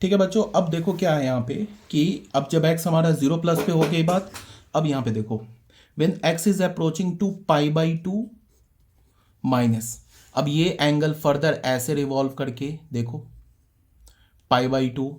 ठीक है बच्चों, अब देखो क्या है यहाँ पे कि अब जब x हमारा 0 प्लस पे हो गई बात, अब यहाँ पे देखो when x is approaching to π/2 minus, अब ये एंगल फर्दर ऐसे रिवॉल्व करके देखो π/2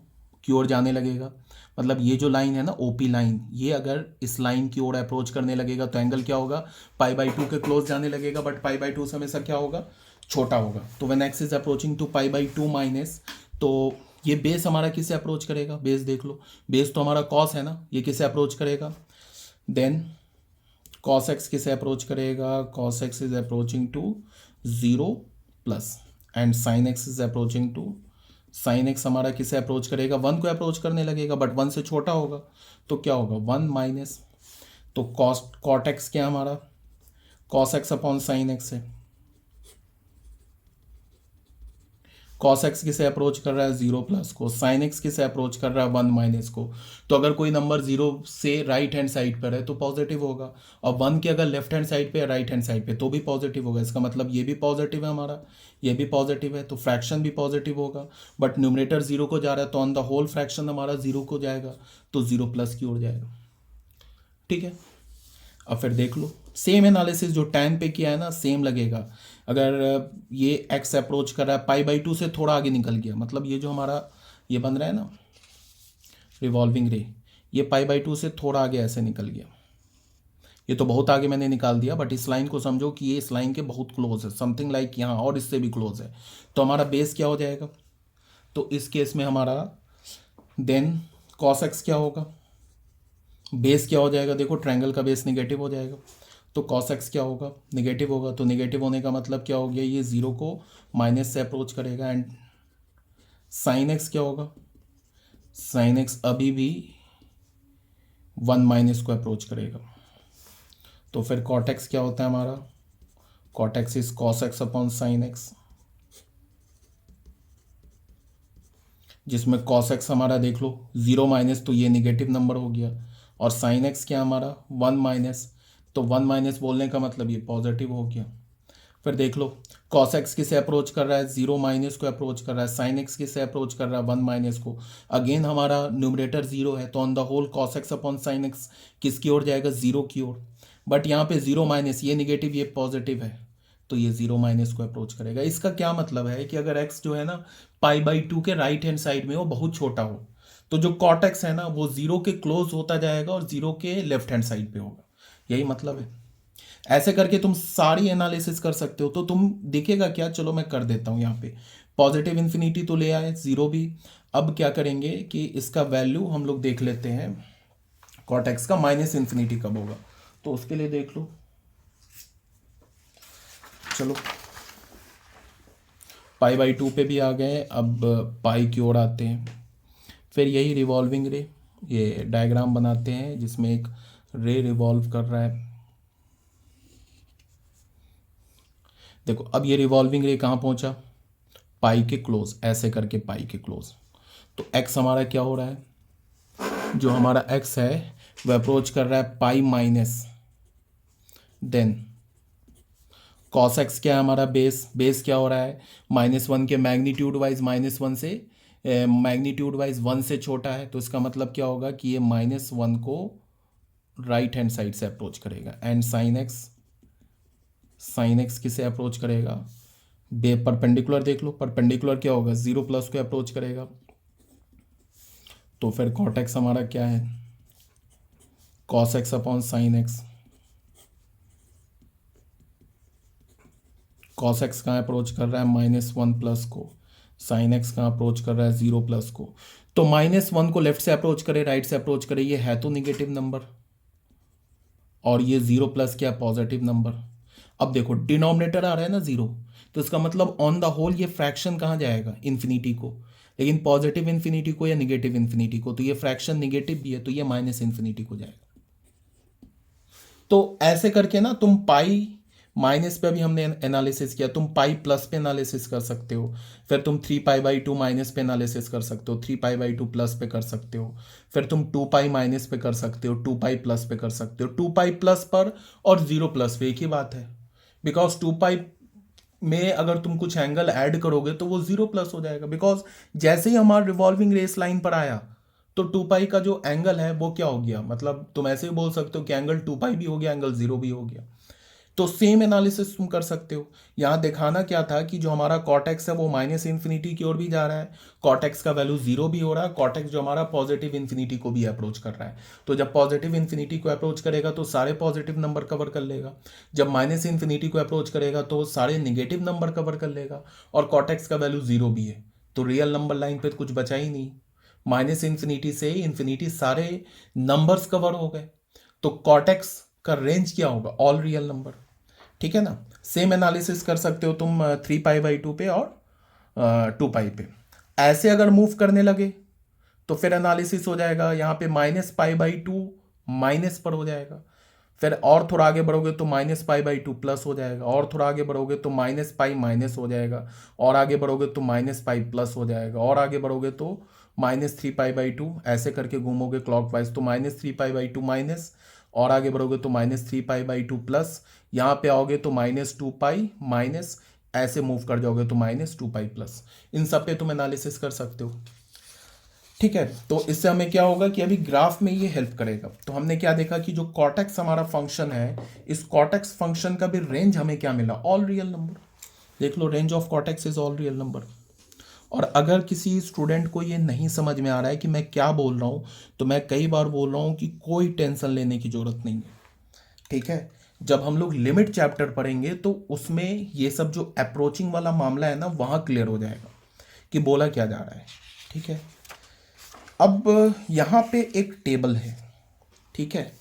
की ओर जाने लगेगा। मतलब ये जो लाइन है ना ओपी लाइन, ये अगर इस लाइन की ओर अप्रोच करने लगेगा तो एंगल क्या होगा, π/2 के क्लोज जाने लगेगा, बट π/2 से हमेशा क्या होगा, छोटा होगा। तो when x is approaching to π/2 minus, तो ये बेस हमारा किसे अप्रोच करेगा, बेस देख लो, बेस तो हमारा कॉस है ना, ये किसे अप्रोच करेगा, देन कॉस एक्स किसे अप्रोच करेगा, cos x is approaching to 0 plus, and sine x is approaching to, sine x हमारा किसे अप्रोच करेगा, 1 को अप्रोच करने लगेगा, बट 1 से छोटा होगा, तो क्या होगा 1 माइनस, तो कॉस कॉट एक्स क्या हमारा, cos x upon sine x है। कॉस एक्स किसे अप्रोच कर रहा है 0 प्लस को, साइन एक्स किसे अप्रोच कर रहा है 1 माइनस को। तो अगर कोई नंबर 0 से राइट हैंड साइड पर है तो पॉजिटिव होगा, और 1 के अगर लेफ्ट हैंड साइड पे या राइट हैंड साइड पे तो भी पॉजिटिव होगा। इसका मतलब ये भी पॉजिटिव है हमारा, ये भी पॉजिटिव है, तो फ्रैक्शन भी पॉजिटिव होगा। बट न्यूमरेटर 0 को जा रहा है तो ऑन द होल फ्रैक्शन हमारा 0 को जाएगा, तो 0 प्लस की ओर जाएगा। ठीक है, अब फिर देख लो सेम एनालिसिस जो tan पे किया है ना, सेम लगेगा। अगर ये x अप्रोच कर रहा है π/2 से थोड़ा आगे निकल गया, मतलब ये जो हमारा ये बन रहा है ना रिवॉल्विंग रे, ये π/2 से थोड़ा आगे ऐसे निकल गया, ये तो बहुत आगे मैंने निकाल दिया, बट इस लाइन को समझो कि ये इस लाइन के बहुत क्लोज है, समथिंग लाइक यहाँ और इससे भी क्लोज है। तो हमारा बेस क्या हो जाएगा, तो इस केस में हमारा देन cos x क्या होगा, बेस क्या हो जाएगा, देखो ट्रायंगल का बेस निगेटिव हो जाएगा, तो cos x क्या होगा, निगेटिव होगा। तो निगेटिव होने का मतलब क्या हो गया, ये 0 को माइनस से अप्रोच करेगा, एंड साइन x क्या होगा, साइन x अभी भी 1 माइनस को अप्रोच करेगा। तो फिर cot x क्या होता है हमारा, cot x is cos x upon sine x, जिसमें cos x हमारा देख लो 0 माइनस, तो ये निगेटिव नंबर हो गया, और साइन x क्या हमारा 1 माइनस, तो 1 माइनस बोलने का मतलब ये पॉजिटिव हो गया। फिर देख लो cos x किसे अप्रोच कर रहा है, 0 माइनस को अप्रोच कर रहा है, साइन x किसे अप्रोच कर रहा है 1 माइनस को। अगेन हमारा न्यूमरेटर 0 है, तो on the whole cos x upon sine x किसकी ओर जाएगा, 0 की ओर। बट यहाँ पे 0 माइनस, ये निगेटिव ये पॉजिटिव है, तो ये 0 माइनस को अप्रोच करेगा। इसका क्या मतलब है कि अगर x जो है ना π/2 के राइट हैंड साइड में वो बहुत छोटा हो, तो जो cot x है ना वो 0 के क्लोज होता जाएगा और 0 के लेफ्ट हैंड साइड पे होगा, यही मतलब है। ऐसे करके तुम सारी एनालिसिस कर सकते हो। तो तुम दिखेगा क्या, चलो मैं कर देता हूँ। यहाँ पे पॉजिटिव इन्फिनिटी तो ले आए, 0 भी। अब क्या करेंगे कि इसका वैल्यू हम लोग देख लेते हैं, cot x का माइनस इन्फिनिटी कब होगा, तो उसके लिए देख लो। चलो π/2 पे भी आ गए, अब पाई की ओर आते हैं। फिर यही रिवॉल्विंग रे, ये डायग्राम बनाते हैं जिसमें एक रे रिवॉल्व कर रहा है। देखो अब ये रिवॉल्विंग रे कहाँ पहुंचा, पाई के क्लोज, ऐसे करके पाई के क्लोज। तो x हमारा क्या हो रहा है, जो हमारा x है वह अप्रोच कर रहा है pi minus, then cos x क्या है हमारा बेस, बेस क्या हो रहा है -1 के मैग्नीट्यूड वाइज, -1 से मैग्नीट्यूड वाइज 1 से छोटा है, तो इसका मतलब क्या होगा कि ये -1 को राइट हैंड साइड से अप्रोच करेगा। एंड साइन एक्स किसे अप्रोच करेगा, बे परपेंडिकुलर देख लो, परपेंडिकुलर क्या होगा 0 प्लस को अप्रोच करेगा। तो फिर cot x हमारा क्या है, cos x upon sine x. cos x कहाँ अप्रोच कर रहा है -1 प्लस को, साइन एक्स कहाँ अप्रोच कर रहा है 0 प्लस को। तो -1 को लेफ्ट से अप्रोच करे, राइट से अप्रोच करे, ये है तो निगेटिव नंबर, और ये 0 प्लस क्या पॉजिटिव नंबर। अब देखो डिनोमिनेटर आ रहा है ना 0, तो इसका मतलब ऑन द होल ये फ्रैक्शन कहाँ जाएगा, इन्फिनिटी को। लेकिन पॉजिटिव इन्फिनिटी को या निगेटिव इन्फिनिटी को, तो ये फ्रैक्शन निगेटिव भी है, तो ये माइनस इन्फिनिटी को जाएगा। तो ऐसे करके ना तुम पाई माइनस पे भी हमने एनालिसिस किया, तुम पाई प्लस पे एनालिसिस कर सकते हो, फिर तुम 3π/2 माइनस पे एनालिसिस कर सकते हो, 3π/2 प्लस पे कर सकते हो, फिर तुम 2π माइनस पे कर सकते हो, 2π प्लस पे कर सकते हो। 2π प्लस पर और 0 प्लस पे एक ही बात है, बिकॉज 2π में अगर तुम कुछ एंगल ऐड करोगे तो वो 0 प्लस हो जाएगा, बिकॉज जैसे ही हमारा रिवॉल्विंग रेस लाइन पर आया तो 2 पाई का जो एंगल है वो क्या हो गया, मतलब तुम ऐसे ही बोल सकते हो कि एंगल 2 पाई भी हो गया, एंगल 0 भी हो गया। तो सेम एनालिसिस तुम कर सकते हो। यहाँ दिखाना क्या था कि जो हमारा कॉटेक्स है वो माइनस इन्फिनिटी की ओर भी जा रहा है, कॉटेक्स का वैल्यू 0 भी हो रहा है, कॉटेक्स जो हमारा पॉजिटिव इन्फिनिटी को भी अप्रोच कर रहा है। तो जब पॉजिटिव इन्फिनिटी को अप्रोच करेगा तो सारे पॉजिटिव नंबर कवर कर लेगा, जब माइनस इन्फिनिटी को अप्रोच करेगा तो सारे निगेटिव नंबर कवर कर लेगा, और कॉटेक्स का वैल्यू 0 भी है, तो रियल नंबर लाइन पे कुछ बचा ही नहीं। माइनस इन्फिनिटी से इन्फिनिटी सारे नंबर्स कवर हो गए, तो कॉटेक्स का रेंज क्या होगा, ऑल रियल नंबर। ठीक है ना। सेम एनालिसिस कर सकते हो तुम 3 पाई/2 पे और 2 पाई पे। ऐसे अगर मूव करने लगे तो फिर एनालिसिस हो जाएगा यहाँ पे -पाई/2 माइनस पर हो जाएगा, फिर और थोड़ा आगे बढ़ोगे तो -पाई/2 प्लस हो जाएगा, और थोड़ा आगे बढ़ोगे तो -पाई माइनस हो जाएगा, और आगे बढ़ोगे तो -पाई प्लस हो जाएगा, और आगे बढ़ोगे तो -3 पाई/2, ऐसे करके घूमोगे क्लॉकवाइज तो -3 पाई/2 माइनस, और आगे बढ़ोगे तो -3 पाई/2 प्लस, यहाँ पे आओगे तो -2 पाई माइनस, ऐसे मूव कर जाओगे तो -2 पाई प्लस। इन सब पे तुम एनालिसिस कर सकते हो। ठीक है, तो इससे हमें क्या होगा कि अभी ग्राफ में ये हेल्प करेगा। तो हमने क्या देखा कि जो कॉटेक्स हमारा फंक्शन है, इस कॉटेक्स फंक्शन का भी रेंज हमें क्या मिला, ऑल रियल नंबर। देख लो, range of cot x is all real number. और अगर किसी स्टूडेंट को ये नहीं समझ में आ रहा है कि मैं क्या बोल रहा हूँ, तो मैं कई बार बोल रहा हूँ कि कोई टेंशन लेने की जरूरत नहीं है। ठीक है, जब हम लोग लिमिट चैप्टर पढ़ेंगे तो उसमें ये सब जो अप्रोचिंग वाला मामला है ना, वहाँ क्लियर हो जाएगा कि बोला क्या जा रहा है। ठीक है, अब यहाँ पे एक टेबल है। ठीक है,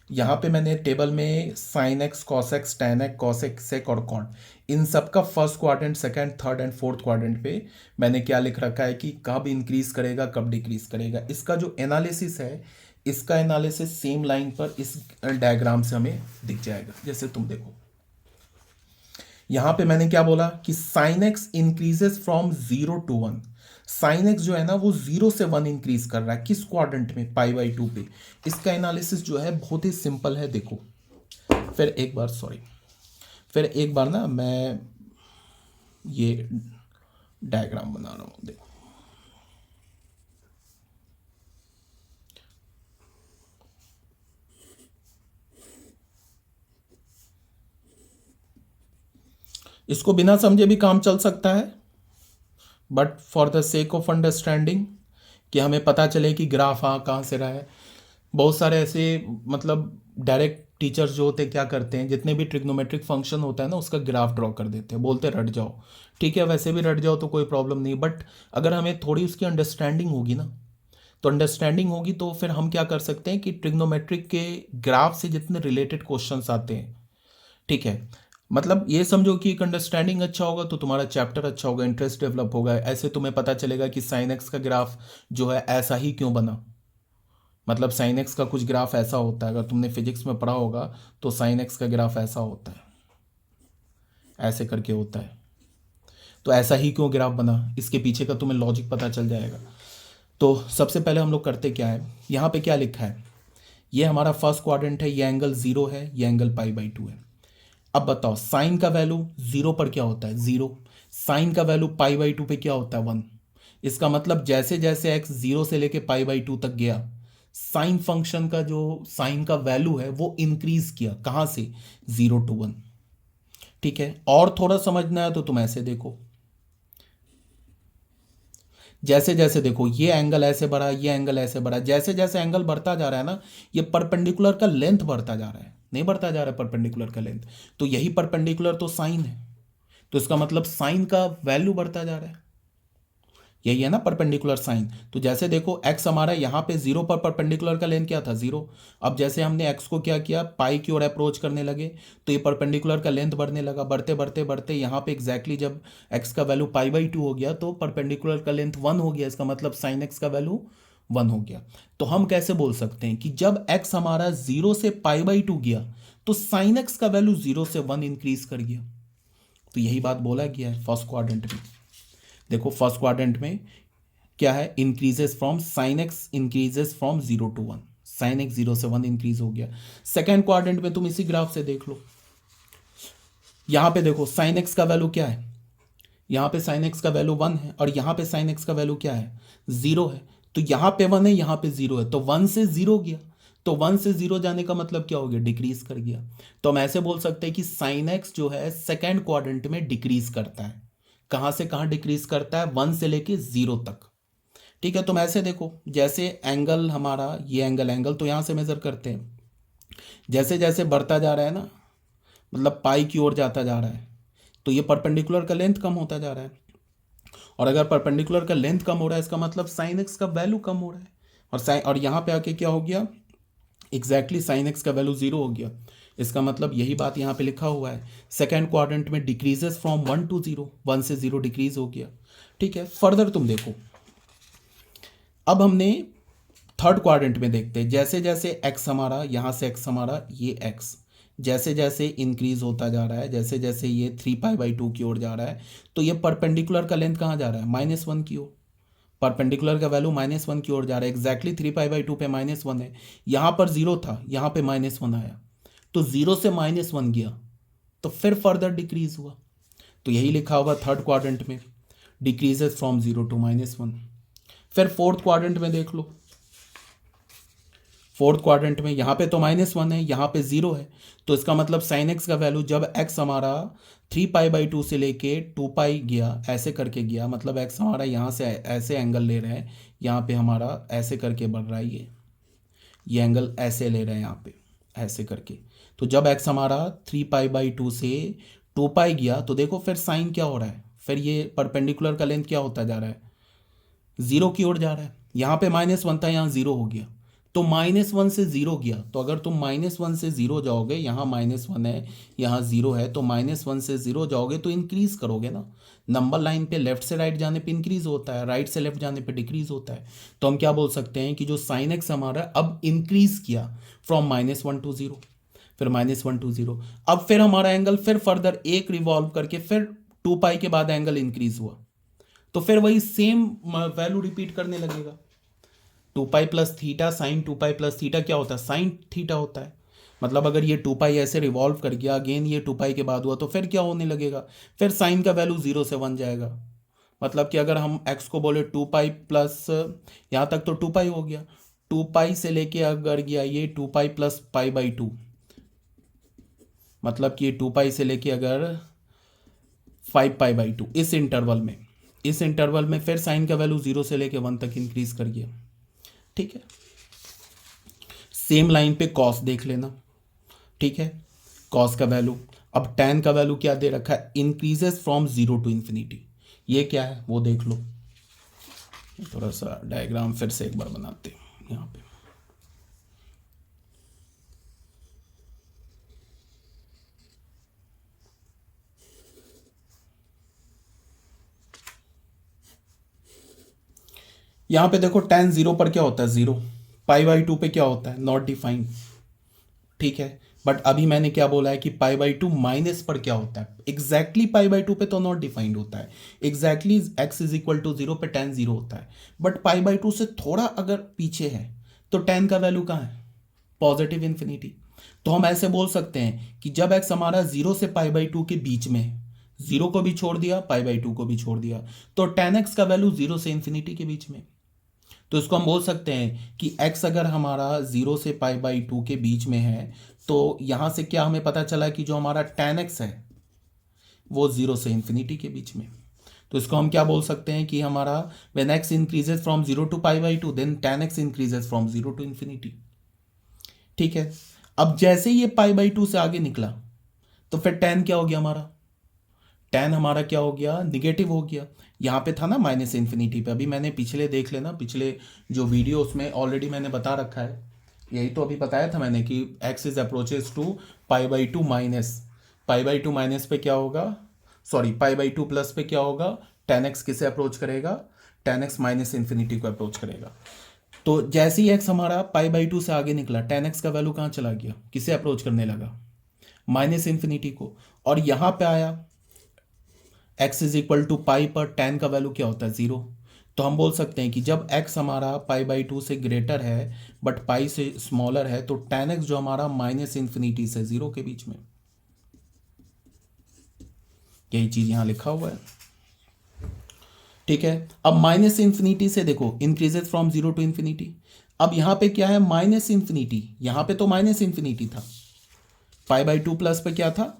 यहाँ पे मैंने टेबल में sine x, cos x, tan x, cos x, sec और कॉन, इन सब का first quadrant, second, third and fourth quadrant पे मैंने क्या लिख रखा है कि कब इंक्रीज करेगा, कब डिक्रीज करेगा। इसका जो एनालिसिस है, इसका एनालिसिस सेम लाइन पर इस डायग्राम से हमें दिख जाएगा। जैसे तुम देखो, यहाँ पे मैंने क्या बोला कि sine x increases from 0 to 1। Sine x जो है ना वो 0 से 1 इंक्रीज कर रहा है, किस क्वाड्रेंट में, पाई/2 पे। इसका एनालिसिस जो है बहुत ही सिंपल है। देखो, फिर एक बार ना मैं ये डायग्राम बना रहा हूँ। देखो, इसको बिना समझे भी काम चल सकता है, but for the sake of understanding, कि हमें पता चले कि ग्राफ कहाँ से रहा है। बहुत सारे ऐसे, मतलब डायरेक्ट टीचर्स जो होते हैं क्या करते हैं, जितने भी ट्रिग्नोमेट्रिक फंक्शन होता है ना उसका ग्राफ ड्रॉ कर देते हैं, बोलते हैं रट जाओ। ठीक है, वैसे भी रट जाओ तो कोई प्रॉब्लम नहीं, बट अगर हमें थोड़ी उसकी अंडरस्टैंडिंग होगी ना, तो अंडरस्टैंडिंग होगी तो फिर हम क्या कर सकते हैं कि ट्रिग्नोमेट्रिक के ग्राफ से जितने रिलेटेड क्वेश्चंस आते हैं, ठीक है, मतलब ये समझो कि एक अंडरस्टैंडिंग अच्छा होगा तो तुम्हारा चैप्टर अच्छा होगा, इंटरेस्ट डेवलप होगा। ऐसे तुम्हें पता चलेगा कि साइन एक्स का ग्राफ जो है ऐसा ही क्यों बना, मतलब साइन एक्स का कुछ ग्राफ ऐसा होता है, अगर तुमने फिजिक्स में पढ़ा होगा तो साइन एक्स का ग्राफ ऐसा होता है, ऐसे करके होता है। तो ऐसा ही क्यों ग्राफ बना, इसके पीछे का तुम्हें लॉजिक पता चल जाएगा। तो सबसे पहले हम लोग करते क्या है, यहाँ पे क्या लिखा है, ये हमारा फर्स्ट क्वाड्रेंट है, ये एंगल 0 है, ये एंगल पाई/2 है। अब बताओ साइन का वैल्यू 0 पर क्या होता है, 0। साइन का वैल्यू पाई/2 पे क्या होता है, 1। इसका मतलब जैसे जैसे एक्स 0 से लेके पाई/2 तक गया, साइन फंक्शन का जो साइन का वैल्यू है वो इंक्रीज किया, कहां से, 0 to 1। ठीक है, और थोड़ा समझना है तो तुम ऐसे देखो, जैसे जैसे देखो ये एंगल ऐसे बढ़ा, ये एंगल ऐसे बढ़ा, जैसे जैसे एंगल बढ़ता जा रहा है ना, ये परपेंडिकुलर का लेंथ बढ़ता जा रहा है, नहीं बढ़ता जा रहा है परपेंडिकुलर का लेंथ, तो यही परपेंडिकुलर तो साइन है, तो इसका मतलब साइन का वैल्यू बढ़ता जा रहा है, यही है ना परपेंडिकुलर साइन। तो जैसे देखो एक्स हमारा यहाँ पे 0 पर परपेंडिकुलर का लेंथ क्या था, 0। अब जैसे हमने एक्स को क्या किया, पाई की ओर अप्रोच करने लगे तो ये परपेंडिकुलर का लेंथ बढ़ने लगा, बढ़ते बढ़ते बढ़ते यहाँ पे एग्जैक्टली जब एक्स का वैल्यू पाई/2 हो गया तो परपेंडिकुलर का लेंथ 1 हो गया, इसका मतलब साइन एक्स का वैल्यू 1 हो गया। तो हम कैसे बोल सकते हैं कि जब एक्स हमारा 0 से पाई/2 गया तो साइन एक्स का वैल्यू 0 से 1 इंक्रीज कर गया। तो यही बात बोला गया है फर्स्ट क्वाड्रेंट में। देखो फर्स्ट क्वाड्रेंट में क्या है, increases from sine x increases from 0 to 1, sine x 0 से 1 इंक्रीज हो गया। सेकेंड क्वाड्रेंट में तुम इसी ग्राफ से देख लो, यहाँ पे देखो साइन एक्स का वैल्यू क्या है, यहाँ पे साइन एक्स का वैल्यू 1 है और यहाँ पे साइन एक्स का वैल्यू क्या है, 0 है। तो यहाँ पे 1 है, यहाँ पे 0 है, तो 1 से 0 गया। तो 1 से 0 जाने का मतलब क्या हो गया, डिक्रीज कर गया। तो हम ऐसे बोल सकते हैं कि साइन एक्स जो है सेकेंड क्वाड्रेंट में डिक्रीज करता है। कहाँ से कहाँ डिक्रीज करता है, 1 से लेके 0 तक। ठीक है, तुम ऐसे देखो, जैसे एंगल हमारा ये एंगल तो यहाँ से मेजर करते हैं, जैसे जैसे बढ़ता जा रहा है ना, मतलब पाई की ओर जाता जा रहा है, तो ये परपेंडिकुलर का लेंथ कम होता जा रहा है। और अगर परपेंडिकुलर का लेंथ कम हो रहा है, इसका मतलब साइन एक्स का वैल्यू कम हो रहा है। और यहाँ पे आके क्या हो गया, एग्जैक्टली साइन एक्स का वैल्यू 0 हो गया। इसका मतलब यही बात यहाँ पे लिखा हुआ है, सेकेंड क्वाड्रेंट में डिक्रीजेस फ्रॉम 1 to 0, 1 से 0 डिक्रीज हो गया। ठीक है, फर्दर तुम देखो, अब हमने थर्ड क्वाड्रेंट में देखते हैं, जैसे जैसे एक्स हमारा यहाँ से एक्स हमारा ये एक्स जैसे जैसे इंक्रीज होता जा रहा है, जैसे जैसे ये 3π/2 की ओर जा रहा है, तो ये परपेंडिकुलर का लेंथ कहाँ जा रहा है, -1 की ओर। परपेंडिकुलर का वैल्यू -1 की ओर जा रहा है, एग्जैक्टली 3π/2 पे -1 है। यहाँ पर 0 था, यहाँ पे -1 आया, तो 0 से -1 गया, तो फिर फर्दर डिक्रीज हुआ। तो यही लिखा हुआ थर्ड क्वाड्रेंट में, डिक्रीजेस फ्रॉम 0 to -1। फिर फोर्थ क्वाड्रेंट में देख लो, फोर्थ क्वाड्रेंट में यहाँ पे तो -1 है, यहाँ पे 0 है, तो इसका मतलब साइन एक्स का वैल्यू जब एक्स हमारा 3π/2 से लेके 2π गया, ऐसे करके गया, मतलब एक्स हमारा यहाँ से ऐसे एंगल ले रहे हैं, यहाँ पे हमारा ऐसे करके बढ़ रहा है, ये एंगल ऐसे ले रहे हैं यहाँ पे ऐसे करके। तो जब एक्स हमारा 3π/2 से 2π गया, तो देखो फिर साइन क्या हो रहा है, फिर ये परपेंडिकुलर का लेंथ क्या होता जा रहा है, 0 की ओर जा रहा है। यहाँ पे -1 था, यहाँ 0 हो गया, तो -1 से 0 गया। तो अगर तुम -1 से 0 जाओगे, यहाँ -1 है, यहाँ 0 है, तो -1 से 0 जाओगे तो इंक्रीज करोगे ना। नंबर लाइन पे लेफ्ट से राइट जाने पे इंक्रीज होता है, राइट से लेफ्ट जाने पे डिक्रीज होता है। तो हम क्या बोल सकते हैं कि जो साइन एक्स हमारा अब इंक्रीज किया फ्रॉम -1 to 0, फिर -1 to 0। अब फिर हमारा एंगल फिर फर्दर एक रिवॉल्व करके फिर 2π के बाद एंगल इंक्रीज हुआ, तो फिर वही सेम वैल्यू रिपीट करने लगेगा। 2π plus theta sine 2π plus theta क्या होता है, साइन थीटा होता है। मतलब अगर ये 2π ऐसे रिवॉल्व कर गया, अगेन ये 2π के बाद हुआ, तो फिर क्या होने लगेगा, फिर साइन का वैल्यू 0 से 1 जाएगा। मतलब कि अगर हम x को बोले 2π प्लस, यहाँ तक तो 2π हो गया, 2π से लेके अगर गया ये 2π प्लस π/2, मतलब कि ये 2π से लेके अगर 5π/2, इस इंटरवल में फिर साइन का वैल्यू 0 से लेके 1 तक इंक्रीज कर गया। ठीक है, सेम लाइन पे कॉस देख लेना। ठीक है, कॉस का वैल्यू, अब tan का वैल्यू क्या दे रखा है, इंक्रीजेस फ्रॉम 0 to इन्फिनिटी। ये क्या है वो देख लो, थोड़ा सा डायग्राम फिर से एक बार बनाते हैं यहाँ पे। यहाँ पे देखो tan 0 पर क्या होता है, 0, π/2 पे क्या होता है, नॉट डिफाइंड। ठीक है, बट अभी मैंने क्या बोला है कि π/2 माइनस पर क्या होता है, एग्जैक्टली π/2 पे तो नॉट डिफाइंड होता है, exactly x is equal to 0 पे tan 0 होता है। बट π/2 से थोड़ा अगर पीछे है तो tan का वैल्यू कहाँ है, पॉजिटिव इन्फिनिटी। तो हम ऐसे बोल सकते हैं कि जब x हमारा 0 से π/2 के बीच में है, 0 को भी छोड़ दिया π/2 को भी छोड़ दिया, तो tan x का वैल्यू 0 से इन्फिनिटी के बीच में। तो इसको हम बोल सकते हैं कि x अगर हमारा 0 से π/2 के बीच में है, तो यहाँ से क्या हमें पता चला कि जो हमारा tan x है वो 0 से इन्फिनिटी के बीच में। तो इसको हम क्या बोल सकते हैं कि हमारा when x increases from 0 to π/2 then tan x increases from 0 to infinity। ठीक है, अब जैसे ये π/2 से आगे निकला तो फिर tan क्या हो गया हमारा, tan हमारा क्या हो गया, निगेटिव हो गया। यहाँ पे था ना -∞ पे, अभी मैंने पिछले देख लेना, पिछले जो वीडियो उसमें ऑलरेडी मैंने बता रखा है, यही तो अभी बताया था मैंने कि x is approaches to π/2 minus, π/2 minus पे क्या होगा, सॉरी π/2 प्लस पे क्या होगा, tan x किसे अप्रोच करेगा, tan x -∞ को अप्रोच करेगा। तो जैसे ही x हमारा π/2 से आगे निकला, tan x का वैल्यू कहाँ चला गया, किसे अप्रोच करने लगा, -∞ को। और यहाँ पे आया x इज इक्वल टू पाई पर tan का वैल्यू क्या होता है, 0। तो हम बोल सकते हैं कि जब x हमारा π/2 से ग्रेटर है बट पाई से स्मॉलर है, तो tan x जो हमारा -∞ से 0 के बीच में। यही चीज़ यहाँ लिखा हुआ है, ठीक है। अब माइनस इन्फिनिटी से देखो increases from zero to infinity. अब यहाँ पे क्या है, माइनस इन्फिनिटी, यहाँ पे तो माइनस इन्फिनिटी था, पाई बाई टू प्लस पे क्या था,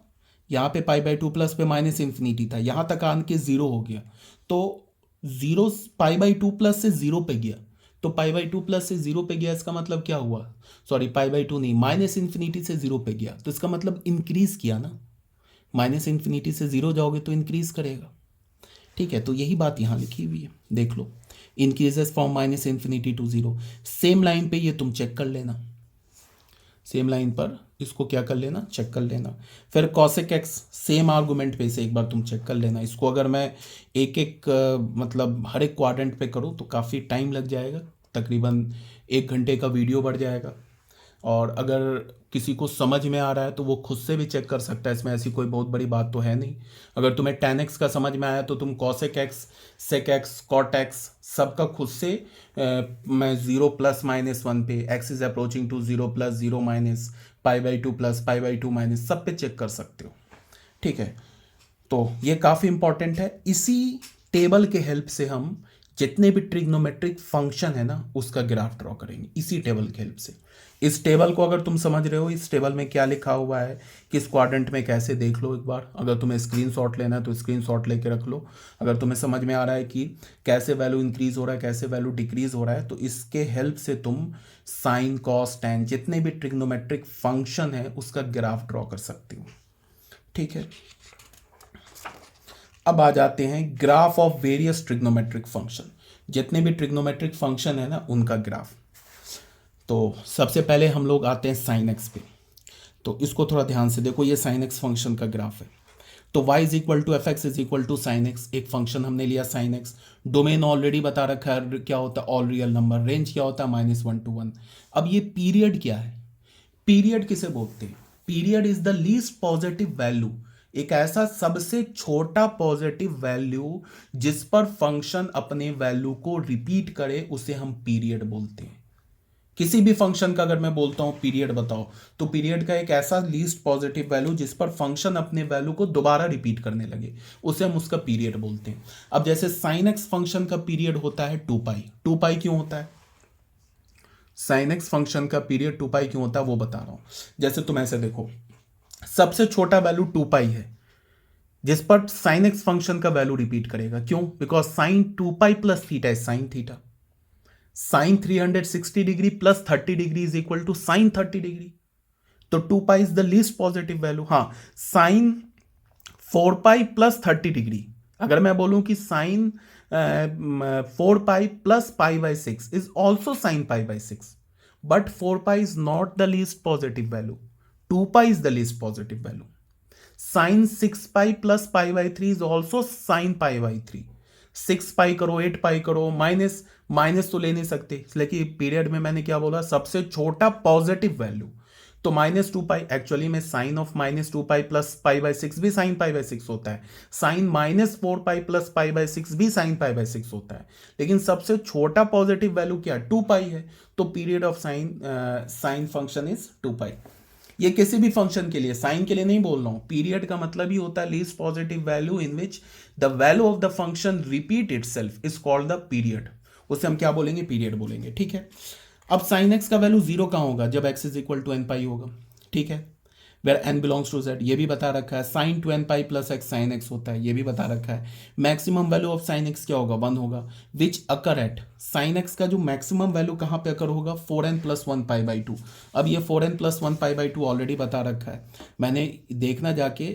यहाँ पे पाई बाई टू प्लस पे माइनस इन्फिनिटी था, यहाँ तक आन के जीरो हो गया, तो zero pi by two plus से जीरो पे गया, तो पाई बाई टू प्लस से जीरो पे गया, इसका मतलब क्या हुआ, सॉरी पाई बाई टू नहीं, माइनस इन्फिनिटी से जीरो पे गया, तो इसका मतलब इंक्रीज किया ना, माइनस इन्फिनिटी से जीरो जाओगे तो इंक्रीज करेगा, ठीक है। तो यही बात यहाँ लिखी हुई है, देख लो, increases from minus infinity to zero. Same line पे ये तुम चेक कर लेना, सेम लाइन पर इसको क्या कर लेना, चेक कर लेना। फिर कॉसेक एक्स सेम आर्गुमेंट पे से एक बार तुम चेक कर लेना। इसको अगर मैं एक एक मतलब हर एक क्वाड्रेंट पे करूँ तो काफ़ी टाइम लग जाएगा, तकरीबन 1 घंटे का वीडियो बढ़ जाएगा। और अगर किसी को समझ में आ रहा है तो वो खुद से भी चेक कर सकता है, इसमें ऐसी कोई बहुत बड़ी बात तो है नहीं। अगर तुम्हें tan x का समझ में आया तो तुम cosec x, sec x, cot x सबका खुद से मैं 0 प्लस माइनस 1 पे x is approaching to 0 plus 0 minus pi by two plus pi by two minus सब पे चेक कर सकते हो, ठीक है। तो ये काफ़ी इंपॉर्टेंट है। इसी टेबल के हेल्प से हम जितने भी ट्रिग्नोमेट्रिक फंक्शन है ना उसका ग्राफ ड्रॉ करेंगे, इसी टेबल के हेल्प से। इस टेबल को अगर तुम समझ रहे हो, इस टेबल में क्या लिखा हुआ है, किस क्वाड्रेंट में कैसे, देख लो एक बार। अगर तुम्हें स्क्रीनशॉट लेना है तो स्क्रीनशॉट लेके रख लो। अगर तुम्हें समझ में आ रहा है कि कैसे वैल्यू इंक्रीज हो रहा है, कैसे वैल्यू डिक्रीज हो रहा है, तो इसके हेल्प से तुम साइन कॉस टैन जितने भी ट्रिग्नोमेट्रिक फंक्शन है उसका ग्राफ ड्रॉ कर सकते हो, ठीक है। अब आ जाते हैं graph of various trigonometric function, जितने भी ट्रिग्नोमेट्रिक फंक्शन है ना उनका ग्राफ। तो सबसे पहले हम लोग आते हैं साइन एक्स पे। तो इसको थोड़ा ध्यान से देखो, ये साइन एक्स फंक्शन का ग्राफ है। तो y is equal to f x is equal to sine x, एक फंक्शन हमने लिया साइन एक्स। डोमेन ऑलरेडी बता रखा है क्या होता है, ऑल रियल नंबर। रेंज क्या होता है, -1 to 1। अब ये पीरियड क्या है, पीरियड किसे बोलते हैं, period is the least positive value, एक ऐसा सबसे छोटा पॉजिटिव वैल्यू जिस पर फंक्शन अपने वैल्यू को रिपीट करे उसे हम पीरियड बोलते हैं। किसी भी फंक्शन का अगर मैं बोलता हूं पीरियड बताओ, तो पीरियड का एक ऐसा लीस्ट पॉजिटिव वैल्यू जिस पर फंक्शन अपने वैल्यू को दोबारा रिपीट करने लगे उसे हम उसका पीरियड बोलते हैं। अब जैसे साइन एक्स फंक्शन का पीरियड होता है 2 पाई। 2 पाई क्यों होता है, साइन एक्स फंक्शन का पीरियड 2 पाई क्यों होता है वो बता रहा हूं। जैसे तुम ऐसे देखो, सबसे छोटा वैल्यू 2 पाई है जिस पर साइन एक्स फंक्शन का वैल्यू रिपीट करेगा, क्यों, because sine 2 pi plus theta is sine theta. Sine 360 degree plus 30 degree is equal to sine 30 degree. तो 2 pi is the least positive value. हाँ, साइन 4 पाई प्लस 30 डिग्री, अगर मैं बोलूं कि sine 4 pi plus pi by 6 is also sine pi by 6, but 4 pi is not the least positive value, 2 pi is the least positive value. Sine 6 pi plus pi by 3 is also sine pi by 3। 6 pi करो, 8 पाई करो, minus minus तो ले नहीं सकते, इसलिए कि period में मैंने क्या बोला, सबसे छोटा पॉजिटिव वैल्यू। तो -2 पाई एक्चुअली में sine of -2 pi plus pi by 6 भी साइन पाई बाई 6 होता है। Sine -4 pi plus pi by 6 भी साइन पाई बाई 6 होता है, लेकिन सबसे छोटा पॉजिटिव वैल्यू क्या, 2 पाई है। तो period of sine function is 2 पाई। ये किसी भी फंक्शन के लिए, साइन के लिए नहीं बोल रहा हूं, पीरियड का मतलब ही होता है least positive value in which the value of the function repeat itself is called the period. उसे हम क्या बोलेंगे, पीरियड बोलेंगे, ठीक है। अब साइन एक्स का वैल्यू 0 कहां होगा, जब x is equal to n pi होगा, ठीक है। Where n belongs to z, ये भी बता रखा है। Sine 2n pi plus x sine x होता है, ये भी बता रखा है। Maximum value of sine x क्या होगा, 1 होगा। Which occur at, sine x का जो मैक्सिमम वैल्यू कहां पे अकर होगा, 4n प्लस 1 पाई बाई 2। अब ये 4n plus 1 pi by 2 already बता रखा है, मैंने देखना जाके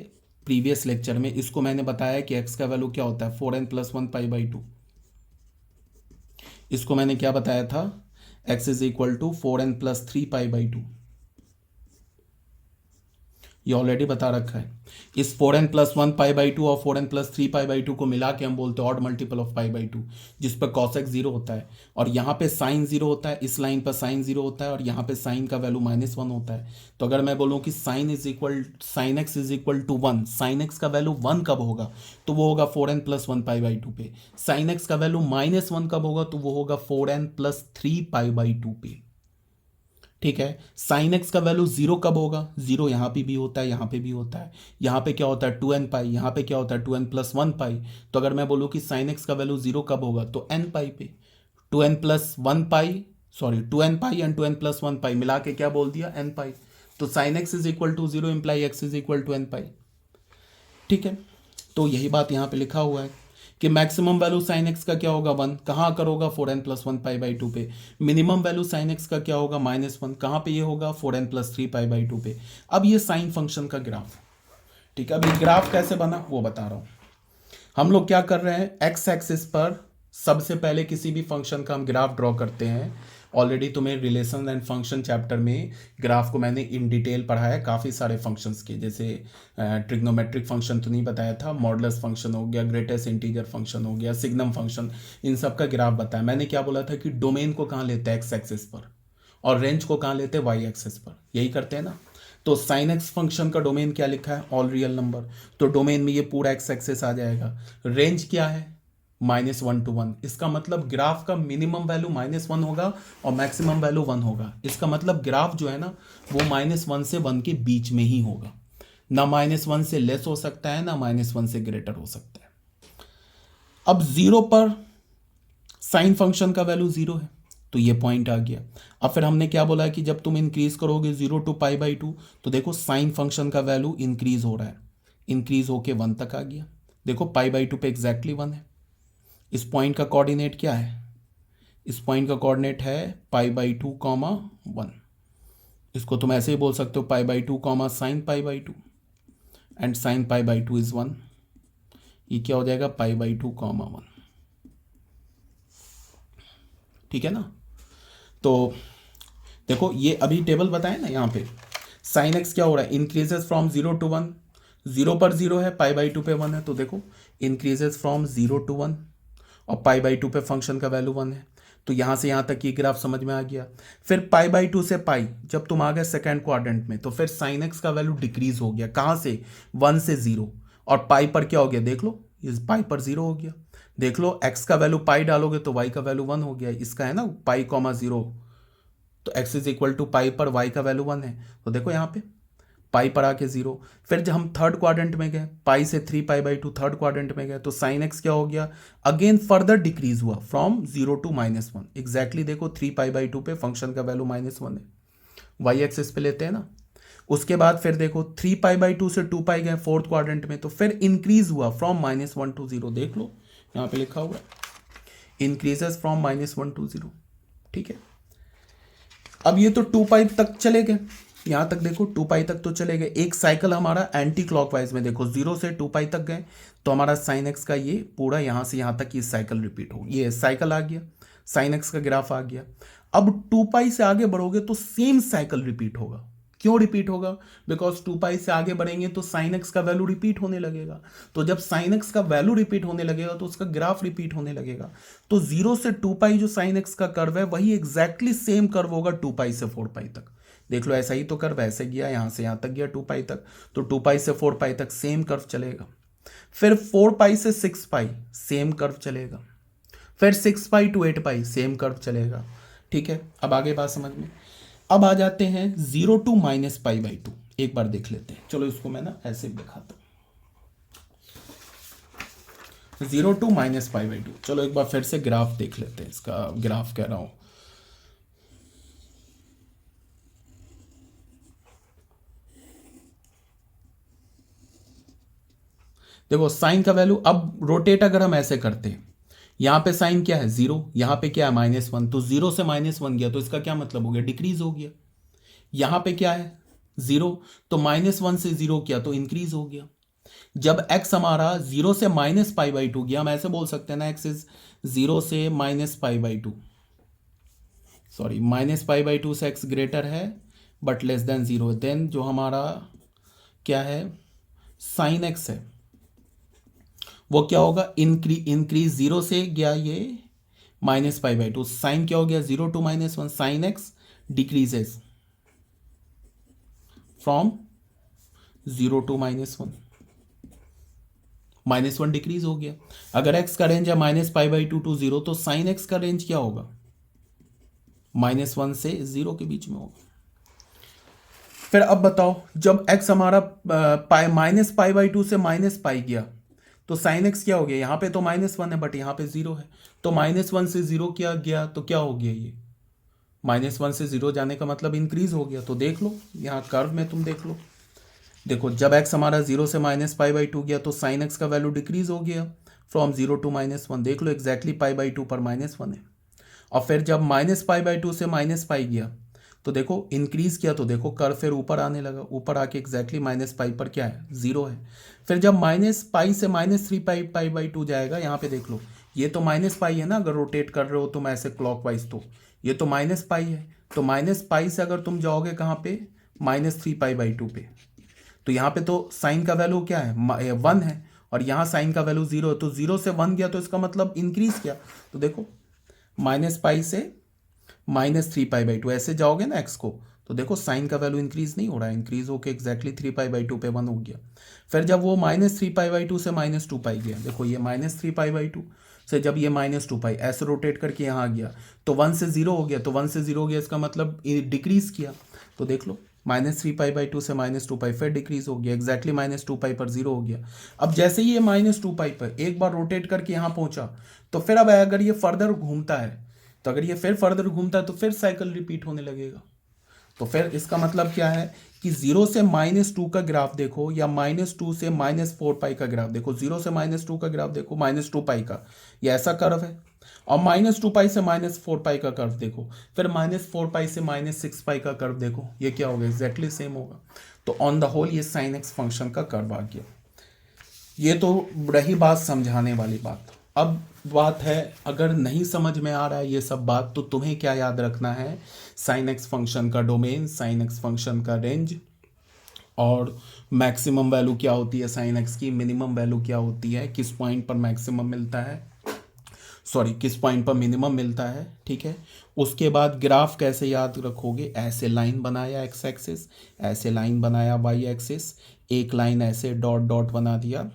प्रीवियस लेक्चर में, इसको मैंने बताया कि x का वैल्यू क्या होता है, 4n प्लस 1 पाई बाई 2। इसको मैंने क्या बताया था, x is equal to 4n plus 3 pi by 2, ये ऑलरेडी बता रखा है। इस 4n प्लस 1 पाई बाई 2 और 4n प्लस 3 पाई बाई 2 को मिला के हम बोलते हैं odd multiple of pi by 2, जिस पर कॉसेक 0 होता है और यहाँ पे साइन 0 होता है, इस लाइन पर साइन 0 होता है और यहाँ पे साइन का वैल्यू -1 होता है। तो अगर मैं बोलूँ कि sine x is equal to 1, sine x का वैल्यू 1 कब होगा, तो वो होगा 4n प्लस 1 पाई बाई 2 पे। साइन x का वैल्यू -1 कब होगा, तो वो होगा 4n प्लस 3 पाई बाई 2 पे, ठीक है। साइन एक्स का वैल्यू जीरो कब होगा, जीरो यहाँ पे भी होता है, यहाँ पे भी होता है, यहाँ पे क्या होता है 2n पाई, यहाँ पे क्या होता है 2n प्लस 1 पाई। तो अगर मैं बोलूँ कि साइन एक्स का वैल्यू जीरो कब होगा तो n पाई पे, 2n plus 1 pi, sorry 2n pi and 2n plus 1 pi मिला के क्या बोल दिया n पाई। तो sine x is equal to zero imply x is equal to n pi. ठीक है, तो यही बात यहाँ पे लिखा हुआ है कि मैक्सिमम वैल्यू साइन एक्स का क्या होगा 1, कहाँ आकर होगा 4n प्लस 1 पाई बाई 2 पे। मिनिमम वैल्यू साइन एक्स का क्या होगा -1, कहाँ पे ये होगा 4n प्लस 3 पाई बाई 2 पे। अब ये साइन फंक्शन का ग्राफ, ठीक है। अब ये ग्राफ कैसे बना वो बता रहा हूँ। हम लोग क्या कर रहे हैं, एक्स एक्सिस पर सबसे पहले किसी भी फंक्शन का हम ग्राफ ड्रॉ करते हैं। ऑलरेडी तुम्हें रिलेशन एंड फंक्शन चैप्टर में ग्राफ को मैंने इन डिटेल पढ़ाया, काफ़ी सारे फंक्शंस के, जैसे ट्रिग्नोमेट्रिक फंक्शन तो नहीं बताया था, मॉडुलस फंक्शन हो गया, ग्रेटेस्ट इंटीजर फंक्शन हो गया, सिग्नम फंक्शन, इन सब का ग्राफ बताया। मैंने क्या बोला था कि डोमेन को कहाँ लेते हैं एक्स एक्सिस पर, और रेंज को कहाँ लेते हैं वाई एक्सिस पर, यही करते हैं ना। तो साइन एक्स फंक्शन का डोमेन क्या लिखा है, ऑल रियल नंबर, तो डोमेन में ये पूरा एक्स एक्सिस आ जाएगा। रेंज क्या है -1 to 1, इसका मतलब ग्राफ का मिनिमम वैल्यू -1 होगा और मैक्सिमम वैल्यू 1 होगा। इसका मतलब ग्राफ जो है ना वो -1 से 1 के बीच में ही होगा, ना -1 से लेस हो सकता है ना -1 से ग्रेटर हो सकता है। अब जीरो पर साइन फंक्शन का वैल्यू जीरो है, तो ये पॉइंट आ गया। अब फिर हमने क्या बोला कि जब तुम इंक्रीज करोगे 0 to π/2, तो देखो साइन फंक्शन का वैल्यू इंक्रीज हो रहा है, इंक्रीज होके 1 तक आ गया। देखो π/2 पे एग्जैक्टली 1 है। इस पॉइंट का कोऑर्डिनेट क्या है, इस पॉइंट का कोऑर्डिनेट है π/2, 1। इसको तुम ऐसे ही बोल सकते हो π/2, साइन π/2, एंड साइन π/2 इज 1। ये क्या हो जाएगा π/2, 1। ठीक है ना। तो देखो ये अभी टेबल बताए ना, यहाँ पे साइन एक्स क्या हो रहा है, इंक्रीजेस फ्रॉम 0 to 1, 0 पर 0 है, π/2 पे 1 है, तो देखो इंक्रीजेस फ्रॉम 0 to 1 और π/2 पे फंक्शन का वैल्यू 1 है। तो यहाँ से यहाँ तक ये ग्राफ समझ में आ गया। फिर π/2 से पाई जब तुम आ गए सेकेंड क्वाड्रेंट में, तो फिर साइन एक्स का वैल्यू डिक्रीज हो गया, कहाँ से 1 से 0, और पाई पर क्या हो गया देख लो, इस पाई पर 0 हो गया। देख लो एक्स का वैल्यू पाई डालोगे तो वाई का वैल्यू 1 हो गया, इसका है ना π, 0, तो x इज इक्वल टू पाई पर y का वैल्यू 1 है, तो देखो यहाँ पे पाई पर आके 0। फिर जब हम थर्ड क्वाड्रेंट में गए, पाई से 3π/2 थर्ड क्वाड्रेंट में गए, तो साइन एक्स क्या हो गया, अगेन फर्दर डिक्रीज हुआ फ्रॉम 0 to -1। एग्जैक्टली देखो 3π/2 पे फंक्शन का वैल्यू -1 है, वाई एक्सिस पे लेते हैं ना। उसके बाद फिर देखो 3π/2 से 2π गए फोर्थ क्वाड्रेंट में, तो फिर इंक्रीज हुआ फ्रॉम -1 to 0। देख लो यहाँ पे लिखा हुआ इंक्रीजेस फ्रॉम -1 to 0। ठीक है, अब ये तो 2π तक चले गए, यहाँ तक देखो 2π तक तो चले गए। एक साइकिल हमारा एंटी क्लॉकवाइज में, देखो 0 से 2π तक गए, तो हमारा साइन एक्स का ये पूरा यहाँ से यहाँ तक ये साइकिल रिपीट हो, ये साइकिल आ गया, साइन एक्स का ग्राफ आ गया। अब 2π से आगे बढ़ोगे तो सेम साइकिल रिपीट होगा। क्यों रिपीट होगा, बिकॉज 2π से आगे बढ़ेंगे तो साइन एक्स का वैल्यू रिपीट होने लगेगा। तो जब साइन एक्स का वैल्यू रिपीट होने लगेगा तो उसका ग्राफ रिपीट होने लगेगा। तो 0 से 2π जो साइन एक्स का कर्व है वही एग्जैक्टली सेम कर्व होगा 2π से 4π तक। देख लो ऐसा ही तो कर्व ऐसे गया, यहाँ से यहाँ तक गया 2π तक, तो 2π से 4π तक सेम कर्व चलेगा। फिर 4π से 6π सेम कर्व चलेगा, फिर 6π to 8π सेम कर्व चलेगा। ठीक है, अब आगे बात समझ में। अब आ जाते हैं 0 to -π/2, एक बार देख लेते हैं। चलो इसको मैं ना ऐसे दिखाता हूं, 0 to -π/2। चलो एक बार फिर से ग्राफ देख लेते हैं, इसका ग्राफ कह रहा हूं। देखो साइन का वैल्यू, अब रोटेट अगर हम ऐसे करते हैं, यहाँ पे साइन क्या है 0, यहाँ पे क्या है -1, तो 0 से -1 गया तो इसका क्या मतलब हो गया, डिक्रीज हो गया। यहाँ पे क्या है 0, तो -1 से 0 किया तो इंक्रीज हो गया। जब x हमारा 0 से -π/2 गया, हम ऐसे बोल सकते हैं ना, x इज 0 से -π/2, सॉरी -π/2 से x ग्रेटर है बट लेस देन 0, देन जो हमारा क्या है साइन x है वो क्या होगा, इंक्रीज 0 से गया ये -π/2, साइन क्या हो गया 0 to -1, sine x decreases from 0 to -1, -1 decrease हो गया। अगर x का रेंज है -π/2 to 0, तो साइन x का रेंज क्या होगा, -1 से 0 के बीच में होगा। फिर अब बताओ, जब x हमारा pi minus pi by to से माइनस पाई गया तो साइन x क्या हो गया, यहाँ पे तो -1 है बट यहाँ पे 0 है, तो -1 से 0 क्या गया तो क्या हो गया, ये -1 से 0 जाने का मतलब इंक्रीज हो गया। तो देख लो यहाँ कर्व में तुम देख लो, देखो जब x हमारा 0 से माइनस पाई बाई टू गया तो साइन x का वैल्यू डिक्रीज हो गया फ्रॉम 0 टू -1, देख लो एग्जैक्टली पाई बाई टू पर -1 है। और फिर जब माइनस पाई बाई टू से माइनस पाई गया तो देखो इंक्रीज किया, तो देखो कर्व फिर ऊपर आने लगा, ऊपर आके एग्जैक्टली माइनस पाई पर क्या है, 0 है। फिर जब माइनस पाई से -3 पाई पाई बाई टू जाएगा, यहाँ पे देख लो ये तो माइनस पाई है ना, अगर रोटेट कर रहे हो तुम ऐसे क्लॉकवाइज तो ये तो माइनस पाई है, तो माइनस पाई से अगर तुम जाओगे कहाँ पे, -3 पाई बाई टू पे, तो यहाँ पे तो साइन का वैल्यू क्या है 1 है और यहाँ साइन का वैल्यू 0 है, तो 0 से 1 गया तो इसका मतलब इंक्रीज किया। तो देखो माइनस पाई से -3 पाई बाई टू ऐसे जाओगे ना एक्स को, तो देखो साइन का वैल्यू इंक्रीज नहीं हो रहा है, इंक्रीज होकर एग्जैक्टली 3 पाई बाई टू पे 1 हो गया। फिर जब वो -3 पाई बाई टू से -2 पाई गया, देखो ये -3 पाई बाई टू से जब ये -2 पाई ऐसे रोटेट करके यहाँ आ गया तो 1 से 0 हो गया, तो 1 से 0 हो गया इसका मतलब डिक्रीज किया। तो देख लो -3 पाई बाई टू से -2 पाई फिर डिक्रीज हो गया, एग्जैक्टली -2 पाई पर 0 हो गया। अब जैसे ही ये -2 पाई पर एक बार रोटेट करके यहाँ पहुंचा, तो फिर अब अगर ये फर्दर घूमता है, तो अगर ये फिर फर्दर घूमता है तो फिर साइकिल रिपीट होने लगेगा। तो फिर इसका मतलब क्या है कि 0 से -2 का ग्राफ देखो या -2 से -4 पाई का ग्राफ देखो, 0 से -2 का ग्राफ देखो -2 पाई का, ये ऐसा कर्व है, और -2 पाई से -4 पाई का कर्व देखो, फिर -4 पाई से -6 पाई का कर्व देखो, ये क्या होगा, एग्जैक्टली सेम होगा। तो ऑन द होल ये साइन एक्स फंक्शन का कर्व आ गया। ये तो रही बात समझाने वाली बात। अब बात है, अगर नहीं समझ में आ रहा है ये सब बात, तो तुम्हें क्या याद रखना है, साइन एक्स फंक्शन का डोमेन, साइन एक्स फंक्शन का रेंज, और मैक्सिमम वैल्यू क्या होती है साइन एक्स की, मिनिमम वैल्यू क्या होती है, किस पॉइंट पर मैक्सिमम मिलता है, सॉरी किस पॉइंट पर मिनिमम मिलता है, ठीक है। उसके बाद ग्राफ कैसे याद रखोगे, ऐसे लाइन बनाया एक्स एक्सिस, ऐसे लाइन बनाया वाई एक्सिस, एक लाइन ऐसे डॉट डॉट बना दिया।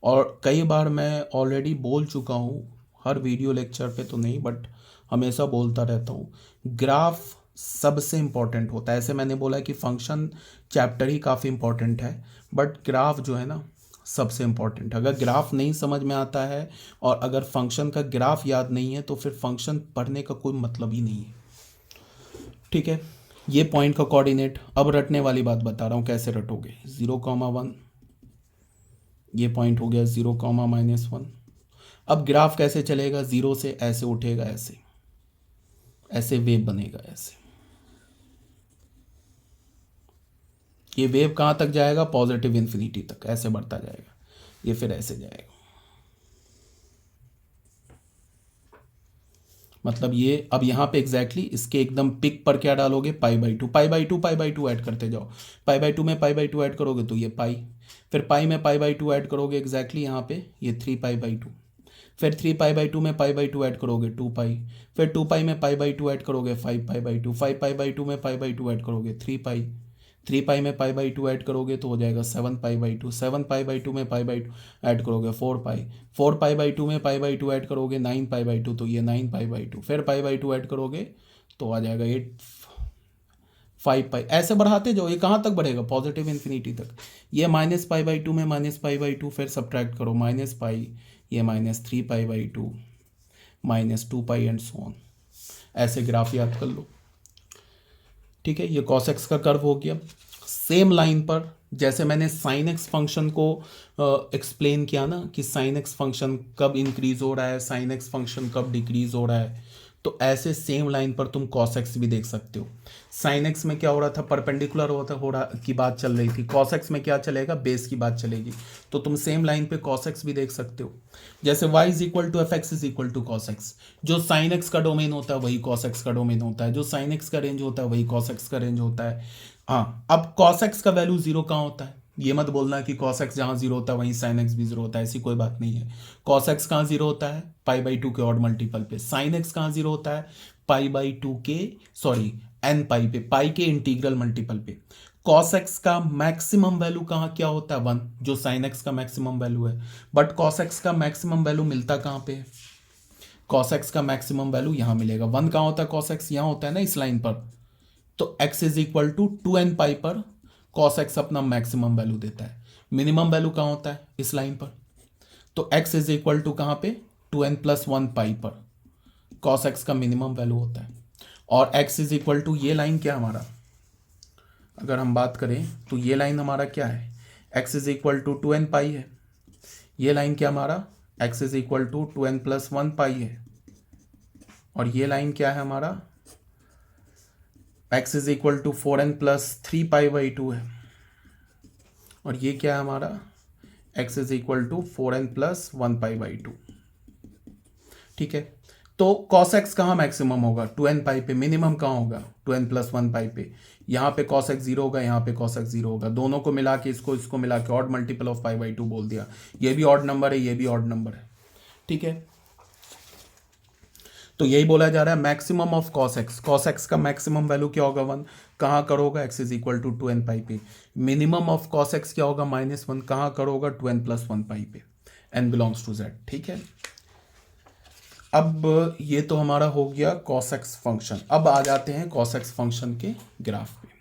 और कई बार मैं ऑलरेडी बोल चुका हूँ, हर वीडियो लेक्चर पे तो नहीं बट हमेशा बोलता रहता हूँ, ग्राफ सबसे इम्पॉर्टेंट होता है। ऐसे मैंने बोला कि फंक्शन चैप्टर ही काफ़ी इम्पॉर्टेंट है, बट ग्राफ जो है ना सबसे इम्पॉर्टेंट है। अगर ग्राफ नहीं समझ में आता है और अगर फंक्शन का ग्राफ याद नहीं है तो फिर फंक्शन पढ़ने का कोई मतलब ही नहीं है, ठीक है। ये पॉइंट का कोऑर्डिनेट, अब रटने वाली बात बता रहा हूँ कैसे रटोगे, 0,1, ये पॉइंट हो गया 0,-1। अब ग्राफ कैसे चलेगा, 0 से ऐसे उठेगा, ऐसे ऐसे वेव बनेगा, ऐसे ये वेव कहाँ तक जाएगा, पॉजिटिव इन्फिनिटी तक ऐसे बढ़ता जाएगा, ये फिर ऐसे जाएगा। मतलब ये अब यहाँ पे एग्जैक्टली इसके एकदम पिक पर क्या डालोगे, पाई by to, pi by to, pi by to add करते जाओ, पाई बाई टू में पाई बाई टू ऐड करोगे तो ये पाई, फिर पाई में पाई बाई टू ऐड करोगे एग्जैक्टली यहाँ पे ये 3 पाई बाई टू, फिर 3 पाई बाई टू में पाई बाई टू ऐड करोगे 2 पाई, फिर 2 पाई में पाई बाई टू ऐड करोगे 5 पाई by to, 5 pi by to में पाई बाई टू ऐड करोगे 3 पाई, 3 पाई में पाई बाई टू ऐड करोगे तो हो जाएगा 7 पाई by to, 7 pi by to में पाई बाई टू ऐड करोगे 4 पाई, 4 पाई बाई टू में पाई बाई टू ऐड करोगे 9 पाई बाई टू, तो ये 9 पाई बाई टू, फिर पाई बाई टू ऐड करोगे तो आ जाएगा 5 पाई, ऐसे बढ़ाते जाओ, ये कहाँ तक बढ़ेगा, पॉजिटिव इन्फिनिटी तक। ये माइनस पाई बाई टू में माइनस पाई बाई टू, फिर सब्ट्रैक्ट करो माइनस पाई, ये -3 pi by to, -2 pi and so on, ऐसे ग्राफ याद कर लो, ठीक है। ये कॉस एक्स का कर्व हो गया। सेम लाइन पर जैसे मैंने साइन एक्स फंक्शन को एक्सप्लेन किया ना कि साइन एक्स फंक्शन कब इंक्रीज हो रहा है, साइन एक्स फंक्शन कब डिक्रीज हो रहा है, तो ऐसे सेम लाइन पर तुम कॉस एक्स भी देख सकते हो। साइन एक्स में क्या हो रहा था, परपेंडिकुलर हो रहा की बात चल रही थी, कॉस एक्स में क्या चलेगा, बेस की बात चलेगी, तो तुम सेम लाइन पे कॉस एक्स भी देख सकते हो। जैसे y = f(x) = cos x, जो साइन एक्स का डोमेन होता है वही कॉस एक्स का डोमेन होता है, जो साइन एक्स का रेंज होता है वही कॉस एक्स का रेंज होता है। हाँ, अब कॉस एक्स का वैल्यू 0 कहाँ होता है, ये मत बोलना कि कॉस एक्स जहाँ 0 होता है वहीं साइन एक्स भी 0 होता है, ऐसी कोई बात नहीं है। कॉस एक्स कहाँ 0 होता है, पाई बाई टू के ऑड मल्टीपल पे। साइन एक्स कहाँ 0 होता है, पाई बाई टू के n पाई पे, पाई के इंटीग्रल मल्टीपल पे। कॉस एक्स का मैक्सिमम वैल्यू कहाँ क्या होता है 1, जो साइन एक्स का मैक्सिमम वैल्यू है, बट कॉस एक्स का मैक्सिमम वैल्यू मिलता कहाँ पे, कॉस एक्स का मैक्सिमम वैल्यू यहाँ मिलेगा। 1 कहाँ होता है कॉस एक्स, यहाँ होता है ना इस लाइन पर, तो x is equal to 2n pi पर cos x अपना मैक्सिमम वैल्यू देता है। मिनिमम वैल्यू कहाँ होता है? इस लाइन पर। तो x इज इक्वल टू कहाँ पे? 2n प्लस 1 पाई पर cos x का मिनिमम वैल्यू होता है। और x इज इक्वल टू ये लाइन क्या हमारा, अगर हम बात करें तो ये लाइन हमारा क्या है? x is equal to 2n pi है। ये लाइन क्या हमारा? x is equal to 2n plus 1 pi है। और ये लाइन क्या है हमारा? x is equal to 4n plus 3 pi by 2 है। और ये क्या है हमारा? x is equal to 4n plus 1 pi by 2। ठीक है, तो cos x कहाँ मैक्सिमम होगा? 2n पाई पे। मिनिमम कहाँ होगा? 2n प्लस 1 पाई पे। यहाँ पे cos x 0 होगा, यहाँ पे cos x 0 होगा। दोनों को मिला के इसको मिला के odd multiple of pi by 2 बोल दिया। ये भी ऑड नंबर है, ये भी ऑड नंबर है। ठीक है, तो यही बोला जा रहा है maximum of cos x। cos x का मैक्सिमम वैल्यू क्या होगा? 1। कहाँ करोगा? x is equal to 2n pi पे। मिनिमम ऑफ cos x क्या होगा? -1। कहाँ करोगा? 2n प्लस 1 पाई पे। n belongs to z। ठीक है, अब ये तो हमारा हो गया cos x फंक्शन। अब आ जाते हैं cos x फंक्शन के ग्राफ पे।